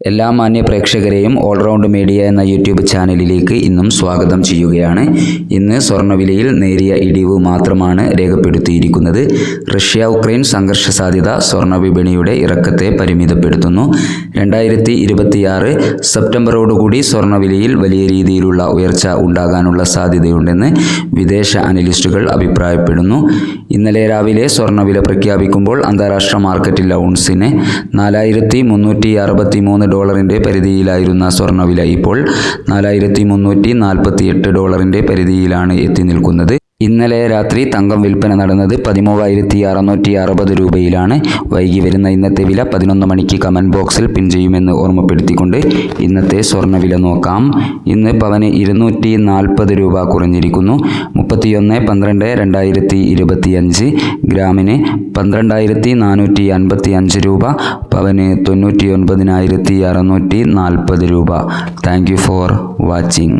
എല്ലാ മാന്യ പ്രേക്ഷകരെയും all-round media എന്ന യൂട്യൂബ് ചാനലിലേക്ക് ഇന്നും സ്വാഗതം ചെയ്യുകയാണ്. ഇന്ന് സ്വർണ്ണവിലയിൽ നേരിയ ഇടിവ് മാത്രമാണ് രേഖപ്പെടുത്തിയിരിക്കുന്നത്. റഷ്യ ഉക്രൈൻ സംഘർഷ സാധ്യത സ്വർണ്ണ വിപണിയുടെ ഇറക്കത്തെ പരിമിതപ്പെടുത്തുന്നു. 2026 സെപ്റ്റംബറോടുകൂടി സ്വർണ്ണവിലയിൽ വലിയ രീതിയിലുള്ള ഉയർച്ച ഉണ്ടാകാനുള്ള സാധ്യതയുണ്ടെന്ന് വിദേശ അനലിസ്റ്റുകൾ അഭിപ്രായപ്പെടുന്നു. ഇന്നലെ രാവിലെ സ്വർണ്ണവില പ്രഖ്യാപിക്കുമ്പോൾ അന്താരാഷ്ട്ര മാർക്കറ്റിൽ ഔൺസിന് $4,363 പരിധിയിലായിരുന്ന സ്വർണ്ണവില ഇപ്പോൾ $4,348 പരിധിയിലാണ് എത്തി നിൽക്കുന്നത്. ഇന്നലെ രാത്രി തങ്കം വിൽപ്പന നടന്നത് 13,660 രൂപയിലാണ്. വൈകി വരുന്ന ഇന്നത്തെ വില 11 മണിക്ക് കമൻറ്റ് ബോക്സിൽ പിൻ ചെയ്യുമെന്ന് ഓർമ്മപ്പെടുത്തിക്കൊണ്ട് ഇന്നത്തെ സ്വർണ്ണവില നോക്കാം. ഇന്ന് പവന് 240 രൂപ കുറഞ്ഞിരിക്കുന്നു. 31/12/2025. ഗ്രാമിന് 12,455 രൂപ. പവന് 99,640 രൂപ. Thank you for watching.